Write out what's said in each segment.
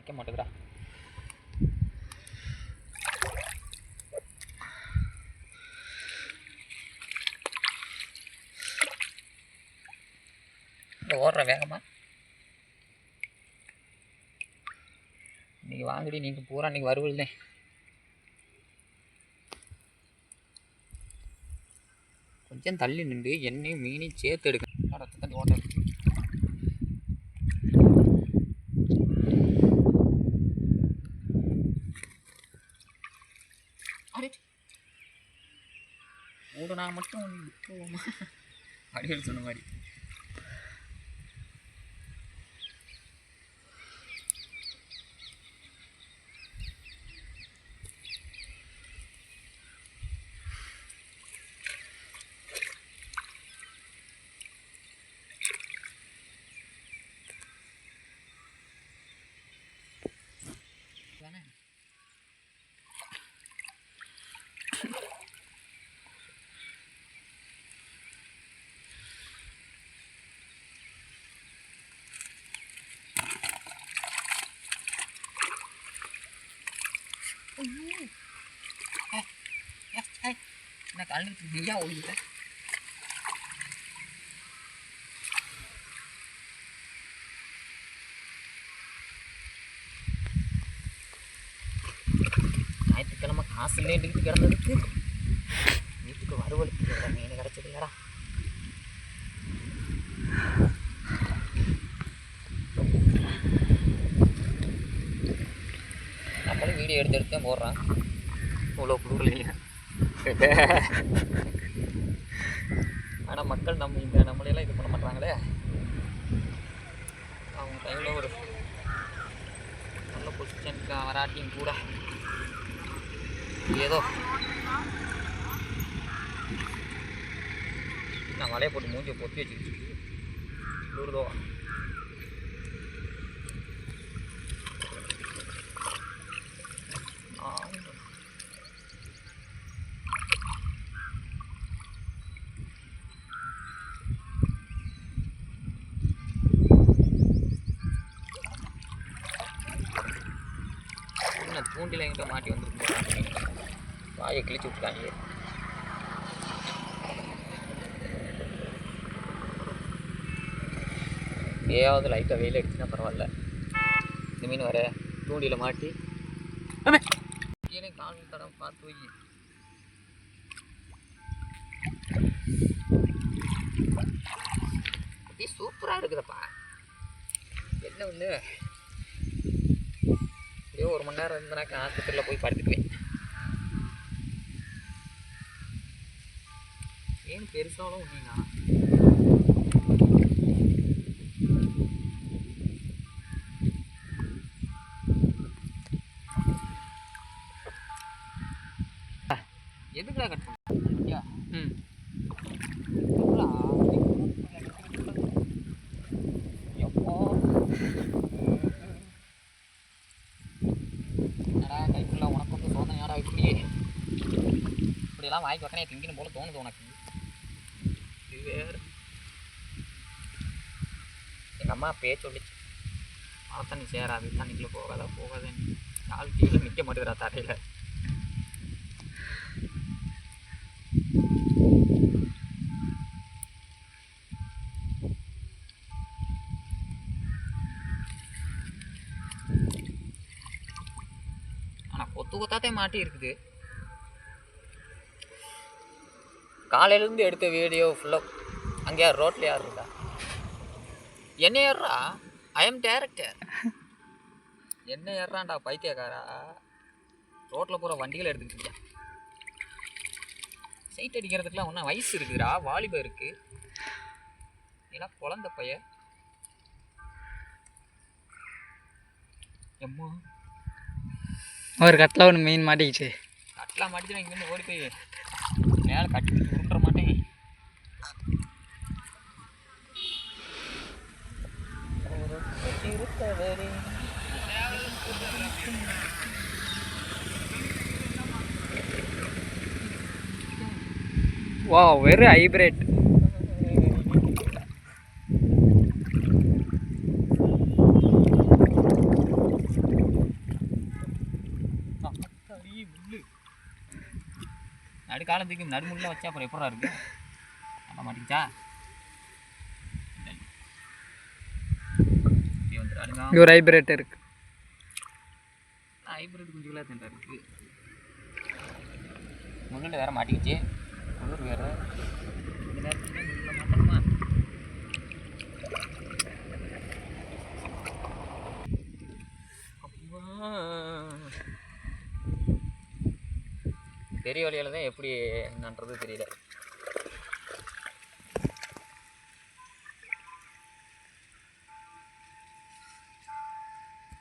நிற்க மாட்டேதுடா. இந்த ஓடுற வேகமாக இன்றைக்கி வாங்கடி, நீங்கள் பூரா இன்றைக்கி வருவல்னே. கொஞ்சம் தள்ளி நின்று எண்ணெயும் மீனையும் சேர்த்து எடுக்கணும். ரத்த தண்ணி ஓட்ட ஓடுனா மட்டும் போவோமா அப்படின்னு சொன்ன மாதிரி. என்ன காலனி நீயா ஓடிக்கிட்ட? ஞாயிற்றுக்கிழமை காசு இல்லைன்ட்டு கிடந்ததுக்கு வீட்டுக்கு வறுவலுக்கு மீன் கிடச்சது இல்லடா. நம்மளும் வீடியோ எடுத்து போடுறான். இவ்வளோ குளிர்லையே ஆனால் மக்கள் நம்மளையெல்லாம் இது பண்ண மாட்டாங்களே. அவங்க டைமில் ஒரு நல்ல பொசிஷனுக்கு வராட்டியும் கூட ஏதோ நான் வலையை போட்டு மூஞ்சி பொத்தி வச்சுக்கிட்டு குளிர்தோ. தூண்டில் எங்கிட்ட மாட்டி வந்துருக்கு. வாயை கிழிச்சு விட்டுட்டாங்க. ஏதாவது லைட்டாக வெயில் அடிச்சுன்னா பரவாயில்ல. இந்த மீன் வர தூண்டியில் மாட்டி கீழே கால் தடம் பார்த்து வை. சூப்பராக இருக்குதப்பா. என்ன ஒன்று எப்படியோ 1 மணி நேரம் இருந்தனாக்கா ஆஸ்பத்திரியில் போய் படுத்துக்குவேன். ஏன் பெருசாலும் ஒன்றுங்களா எதுக்குடா கட் பண்ண? எப்போ கைக்குள்ள உனக்கு வந்து சோதனையாடா இப்படியே இப்படியெல்லாம் வாய்க்கு வைக்கனே திங்கணும் போல தோணுது உனக்கு. இது வேறு எங்கள் அம்மா பேச்சு சொல்லிச்சு, தண்ணி சேராது, தண்ணிக்குள்ளே போகாதுன்னு. கால் கீழே நிற்க மாட்டேங்கிறா தரையில். ஆனால் கொத்து கொத்தாத்தே மாட்டி இருக்குது. காலையிலேருந்து எடுத்த வீடியோ ஃபுல்லாக அங்கே யார் ரோட்டில் யார் இருக்கா? என்ன ஏறுறா? I am director. என்ன ஏறான்டா பைத்தியக்காரா? ரோட்டில் போகிற வண்டிகளை எடுத்துக்கிட்டியா? சைட் அடிக்கிறதுக்குலாம் ஒன்றும் வயசு இருக்குதுடா, வாலிபம் இருக்குது. ஏன்னா குழந்த பைய. எம்மா ஒரு கட்டில் ஒன்று மீன் மாட்டிக்கிச்சு. கட்டில் மாட்டிச்சு இங்கேருந்து ஓடி போய் மேலே கட்டி உருண்டுற மாட்டேன். Wow, very hybrid. நடு காலத்துக்கு நடுமுள்ள வச்சா அப்புறம் எப்படா இருக்கு நல்லா மாட்டிக்கிச்சா இப்படி வந்துடாடுங்க இங்கே ஒரு ஹைப்ரேட் இருக்கு. ஹைப்ரிட் குஞ்சுகளாக தின்றா இருக்கு முள்ளில் வேற மாட்டிக்கிச்சு குளிர் வேற இந்த நேரத்துல முள்ளில் மாட்டணுமா பெரிய வழியில் தான் எப்படி என்னன்றது தெரியல.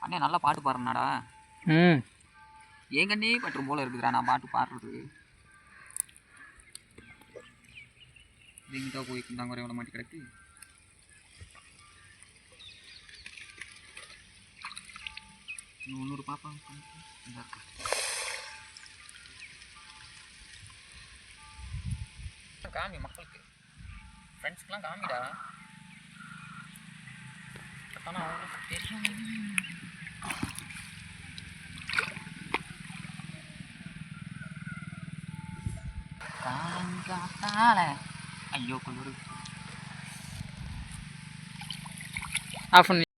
அண்ணே நல்லா பாட்டு பாடுறனாடா. என் கண்ணே பற்றும் போல இருக்குதுடா நான் பாட்டு பாடுறது. எங்கிட்ட போய் குந்தாங்க வர மாட்டி கிடக்கு. இன்னொரு பாப்பா காமி மக்களுக்கு ஃப்ரெண்ட்ஸ்க்கெலாம் காமிடா. ஆனால் அவங்களுக்கு தெரியும். காலங்காத்தால ஐயோ குளிர் ஆஃப் பண்ணி